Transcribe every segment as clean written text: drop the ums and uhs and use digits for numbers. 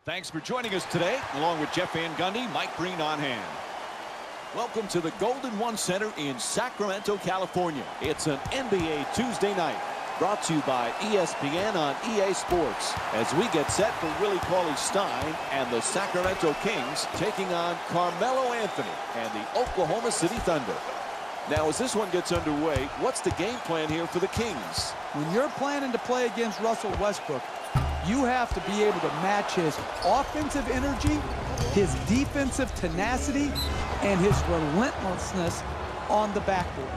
Thanks for joining us today, along with Jeff Van Gundy, Mike Breen on hand. Welcome to the Golden One Center in Sacramento, California. It's an NBA Tuesday night, brought to you by ESPN on EA Sports, as we get set for Willie Cauley-Stein and the Sacramento Kings taking on Carmelo Anthony and the Oklahoma City Thunder. Now, as this one gets underway, what's the game plan here for the Kings? When you're planning to play against Russell Westbrook, you have to be able to match his offensive energy, his defensive tenacity, and his relentlessness on the backboard.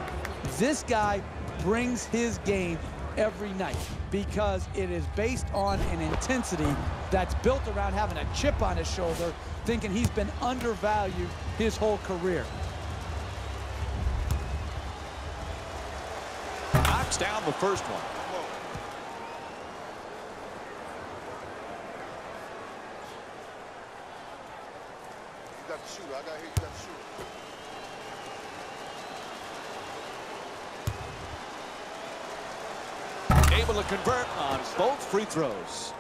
This guy brings his game every night because it is based on an intensity that's built around having a chip on his shoulder, thinking he's been undervalued his whole career. Knocks down the first one. You got the shooter. I got here. You got the shooter. Able to convert on both free throws.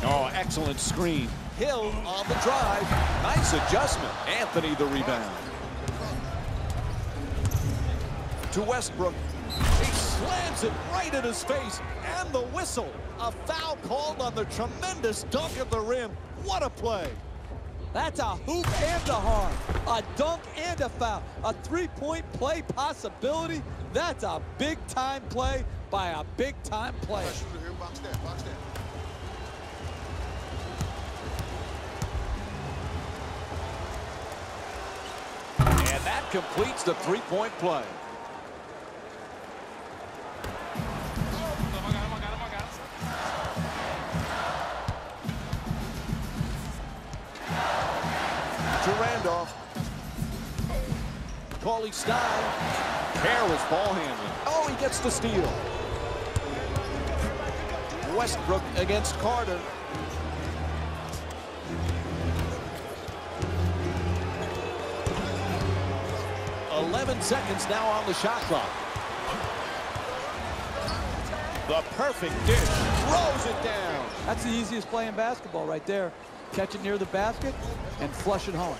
Oh, excellent screen. Hill on the drive. Nice adjustment. Anthony the rebound. To Westbrook. He slams it right in his face. And the whistle. A foul called on the tremendous dunk at the rim. What a play. That's a hoop and a harm. A dunk and a foul. A three-point play possibility. That's a big-time play by a big-time player. Shooter here. Box that. Box that. And that completes the three-point play. To Randolph. Cauley-Stein. Careless ball handling. Oh, he gets the steal. Westbrook against Carter. Seconds now on the shot clock. The perfect dish. Throws it down. That's the easiest play in basketball right there. Catch it near the basket and flush it home.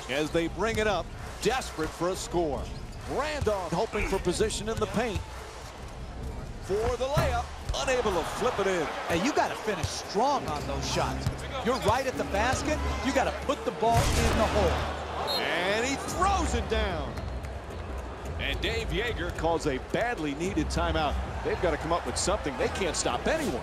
As they bring it up, desperate for a score. Randolph hoping for position in the paint. For the layup, unable to flip it in. Hey, you got to finish strong on those shots. You're right at the basket. You got to put the ball in the hole. And he throws it down. And Dave Yeager calls a badly needed timeout. They've got to come up with something. They can't stop anyone.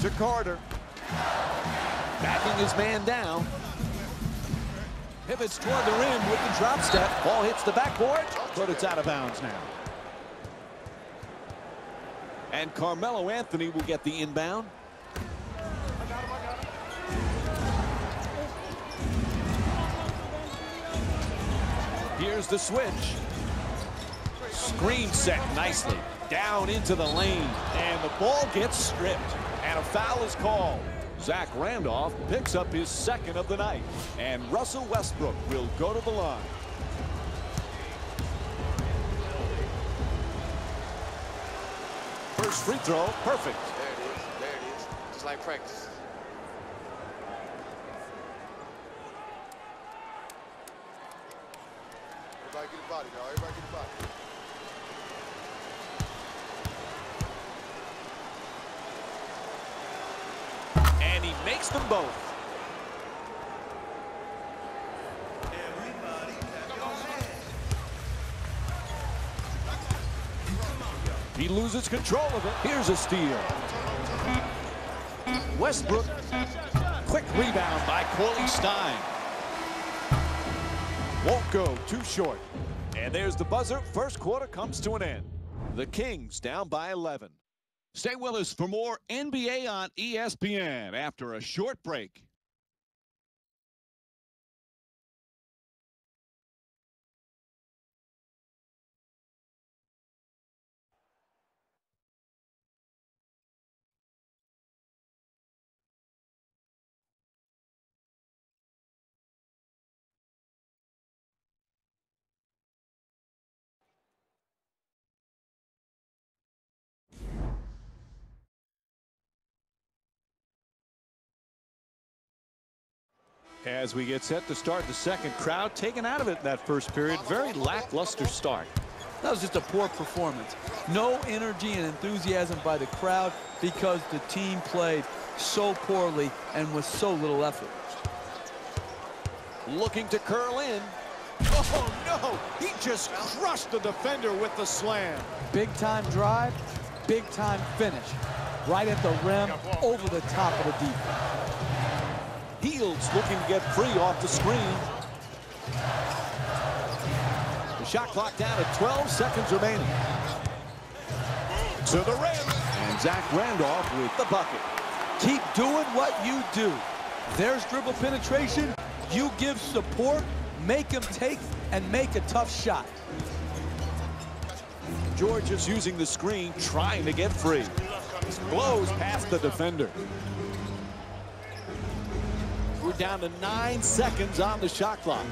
To Carter. Backing his man down. Pivots toward the rim with the drop step. Ball hits the backboard, but it's out of bounds now. And Carmelo Anthony will get the inbound. Here's the switch. Screen set nicely. Down into the lane. And the ball gets stripped. And a foul is called. Zach Randolph picks up his second of the night. And Russell Westbrook will go to the line. First free throw, perfect. There it is. There it is. just like practice. Everybody get a body, y'all. Everybody get a body. And he makes them both. He loses control of it. Here's a steal. Westbrook. Quick rebound by Corley Stein. Won't go, too short. And there's the buzzer. First quarter comes to an end. The Kings down by 11. Stay with us for more NBA on ESPN after a short break. As we get set to start the second, crowd taken out of it in that first period. Very lackluster start. That was just a poor performance. No energy and enthusiasm by the crowd because the team played so poorly and with so little effort. Looking to curl in. Oh, no! He just crushed the defender with the slam. Big-time drive, big-time finish. Right at the rim, over the top of the defense. Heald's looking to get free off the screen. The shot clock down at 12 seconds remaining. To the rim. And Zach Randolph with the bucket. Keep doing what you do. There's dribble penetration. You give support, make him take, and make a tough shot. George is using the screen, trying to get free. Blows past the defender. We're down to 9 seconds on the shot clock.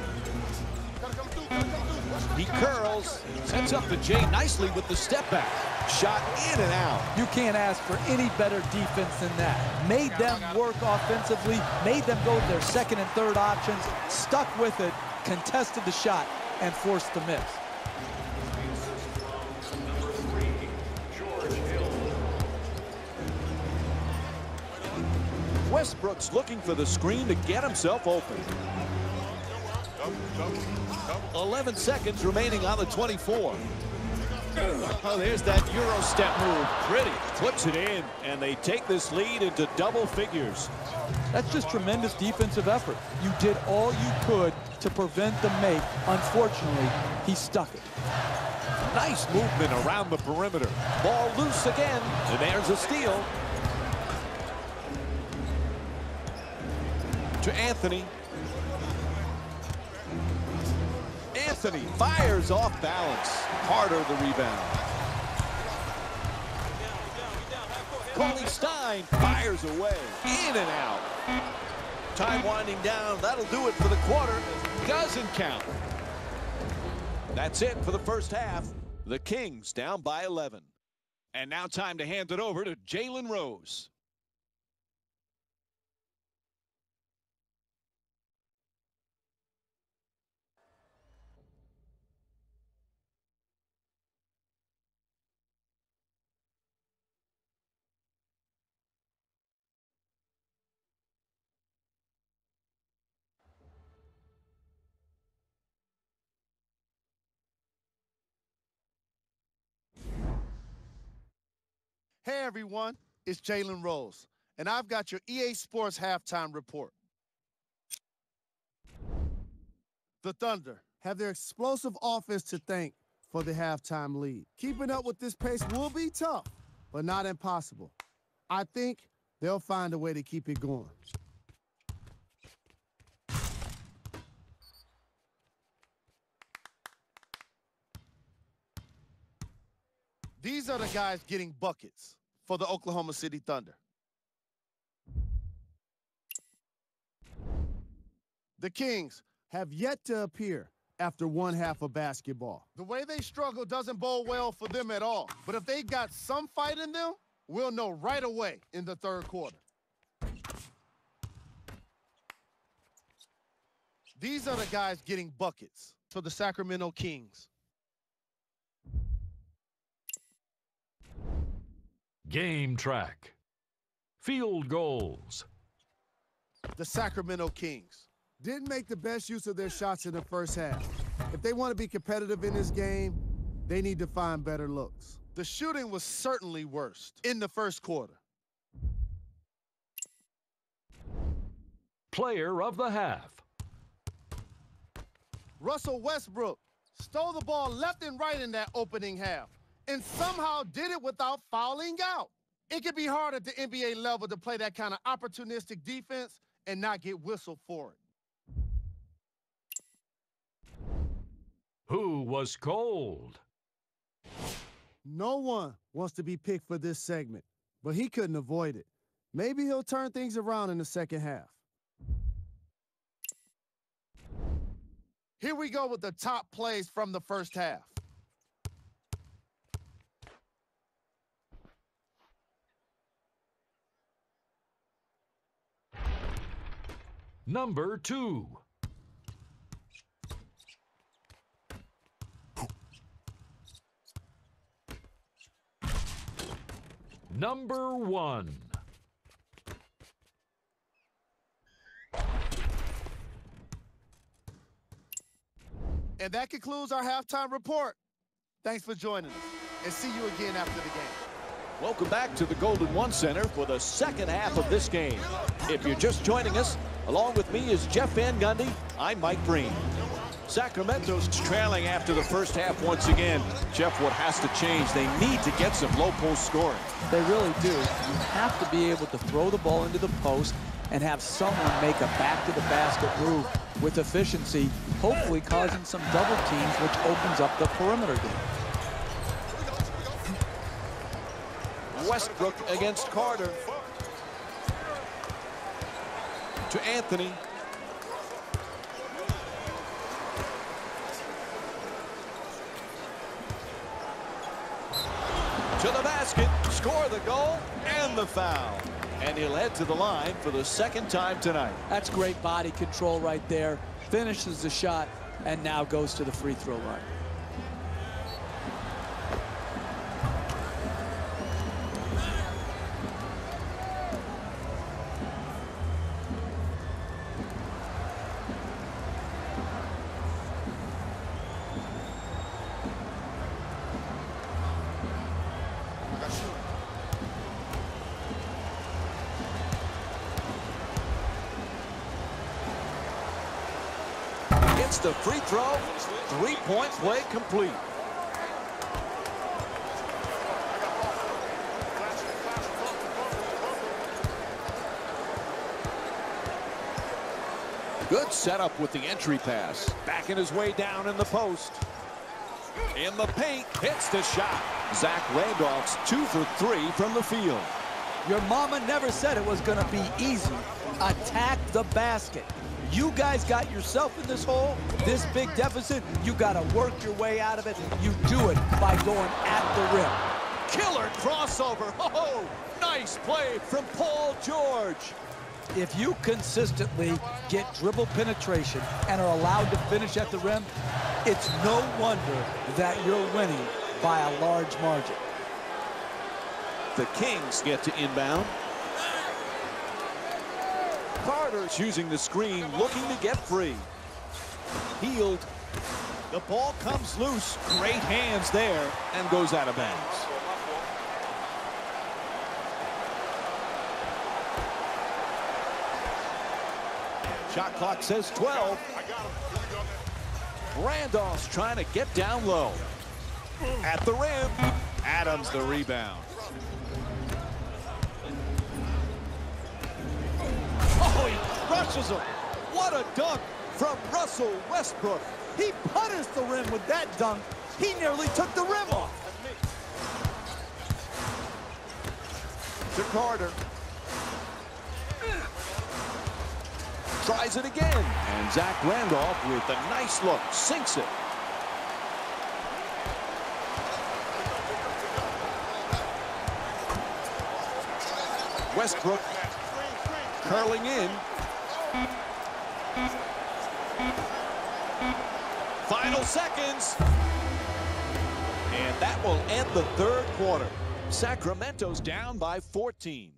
He curls, sets up the J nicely with the step back. Shot in and out. You can't ask for any better defense than that. Made them work offensively, made them go to their second and third options, stuck with it, contested the shot, and forced the miss. Westbrook's looking for the screen to get himself open. 11 seconds remaining on the 24. Oh, there's that Euro step move. Pretty. Puts it in, and they take this lead into double figures. That's just tremendous defensive effort. You did all you could to prevent the make. Unfortunately, he stuck it. Nice movement around the perimeter. Ball loose again, and there's a steal. To Anthony. Anthony fires off balance. Harder the rebound. Corley Stein fires away. In and out. Time winding down. That'll do it for the quarter. Doesn't count. That's it for the first half. The Kings down by 11. And now time to hand it over to Jalen Rose. Hey everyone, it's Jalen Rose, and I've got your EA Sports halftime report. The Thunder have their explosive offense to thank for the halftime lead. Keeping up with this pace will be tough, but not impossible. I think they'll find a way to keep it going. These are the guys getting buckets for the Oklahoma City Thunder. The Kings have yet to appear after one half of basketball. The way they struggle doesn't bode well for them at all. But if they got some fight in them, we'll know right away in the third quarter. These are the guys getting buckets for the Sacramento Kings. Game track. Field goals. The Sacramento Kings didn't make the best use of their shots in the first half. If they want to be competitive in this game, they need to find better looks. The shooting was certainly worst in the first quarter. Player of the half. Russell Westbrook stole the ball left and right in that opening half and somehow did it without fouling out. It can be hard at the NBA level to play that kind of opportunistic defense and not get whistled for it. Who was cold? No one wants to be picked for this segment, but he couldn't avoid it. Maybe he'll turn things around in the second half. Here we go with the top plays from the first half. Number 2. Number 1. And that concludes our halftime report. Thanks for joining us, and see you again after the game. Welcome back to the Golden One Center for the second half of this game. If you're just joining us, along with me is Jeff Van Gundy. I'm Mike Breen. Sacramento's trailing after the first half once again. Jeff, what has to change? They need to get some low post scoring. They really do. You have to be able to throw the ball into the post and have someone make a back-to-the-basket move with efficiency, hopefully causing some double teams, which opens up the perimeter game. Westbrook against Carter. To Anthony. To the basket, score the goal and the foul. And he'll head to the line for the second time tonight. That's great body control right there. Finishes the shot and now goes to the free throw line. It's the free throw, three-point play complete. Good setup with the entry pass. Backing his way down in the post. In the paint, hits the shot. Zach Randolph's 2 for 3 from the field. Your mama never said it was going to be easy. Attack the basket. You guys got yourself in this hole, this big deficit. You got to work your way out of it. You do it by going at the rim. Killer crossover. Oh, nice play from Paul George. If you consistently get dribble penetration and are allowed to finish at the rim, it's no wonder that you're winning by a large margin. The Kings get to inbound. Carter's using the screen, looking to get free. Healed. The ball comes loose. Great hands there and goes out of bounds. Shot clock says 12. Randolph's trying to get down low. At the rim. Adams the rebound. Oh, he crushes him. What a dunk from Russell Westbrook. He punished the rim with that dunk. He nearly took the rim off. To Carter. Tries it again. And Zach Randolph with a nice look. Sinks it. Westbrook curling in. Final seconds. And that will end the third quarter. Sacramento's down by 14.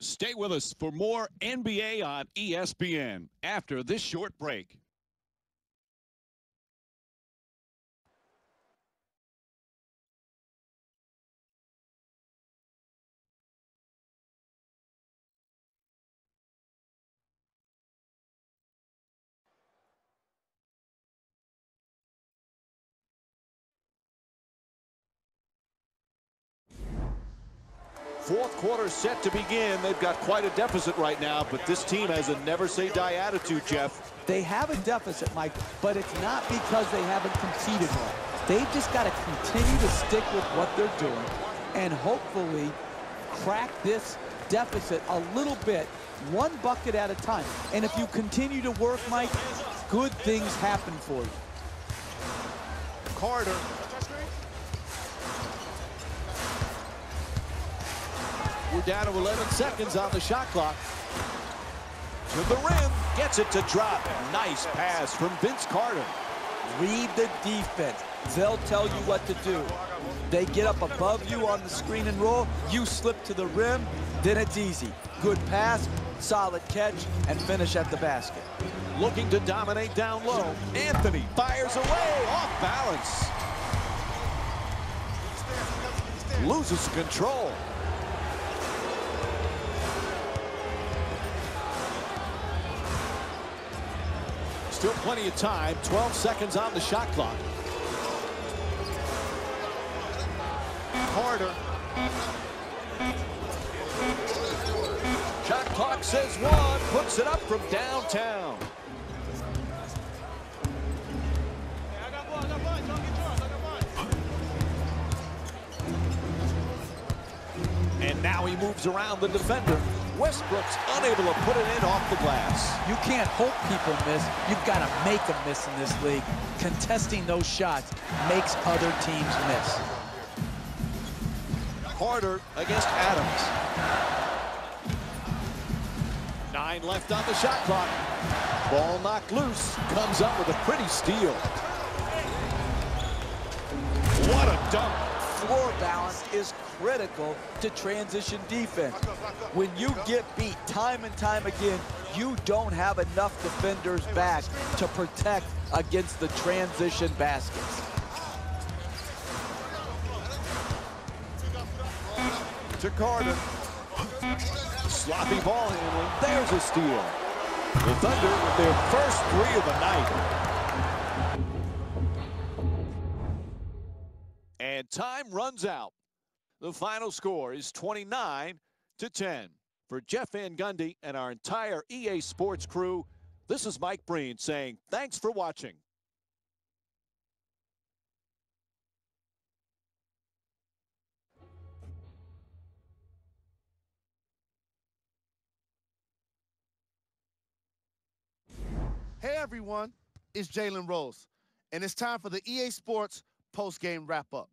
Stay with us for more NBA on ESPN after this short break. Fourth quarter set to begin. They've got quite a deficit right now, but this team has a never-say-die attitude, Jeff. They have a deficit, Mike, but it's not because they haven't conceded more. They've just got to continue to stick with what they're doing and hopefully crack this deficit a little bit, one bucket at a time. And if you continue to work, Mike, good things happen for you. Carter. We're down to 11 seconds on the shot clock. To the rim, gets it to drop. Nice pass from Vince Carter. Read the defense. They'll tell you what to do. They get up above you on the screen and roll. You slip to the rim, then it's easy. Good pass, solid catch, and finish at the basket. Looking to dominate down low. Anthony fires away, off balance. Loses control. Still plenty of time. 12 seconds on the shot clock. Carter. Shot clock says one. Puts it up from downtown. And now he moves around the defender. Westbrook's unable to put it in off the glass. You can't hope people miss. You've got to make them miss in this league. Contesting those shots makes other teams miss. Carter against Adams. 9 left on the shot clock. Ball knocked loose. Comes up with a pretty steal. What a dunk. Floor balance is critical to transition defense. When you get beat time and time again, you don't have enough defenders back to protect against the transition baskets. To Carter. Sloppy ball handling. There's a steal. The Thunder with their first 3 of the night. And time runs out. The final score is 29-10. For Jeff Van Gundy and our entire EA Sports crew, this is Mike Breen saying thanks for watching. Hey everyone, it's Jalen Rose, and it's time for the EA Sports post-game wrap-up.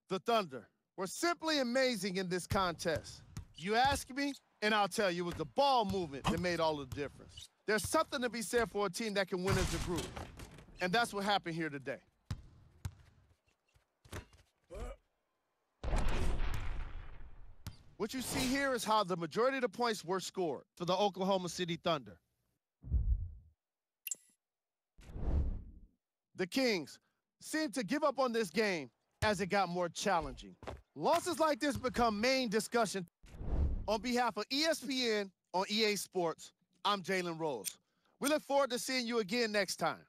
The Thunder were simply amazing in this contest. You ask me, and I'll tell you, it was the ball movement that made all the difference. There's something to be said for a team that can win as a group, and that's what happened here today. What you see here is how the majority of the points were scored for the Oklahoma City Thunder. The Kings seemed to give up on this game as it got more challenging. Losses like this become main discussion. On behalf of ESPN on EA Sports, I'm Jalen Rose. We look forward to seeing you again next time.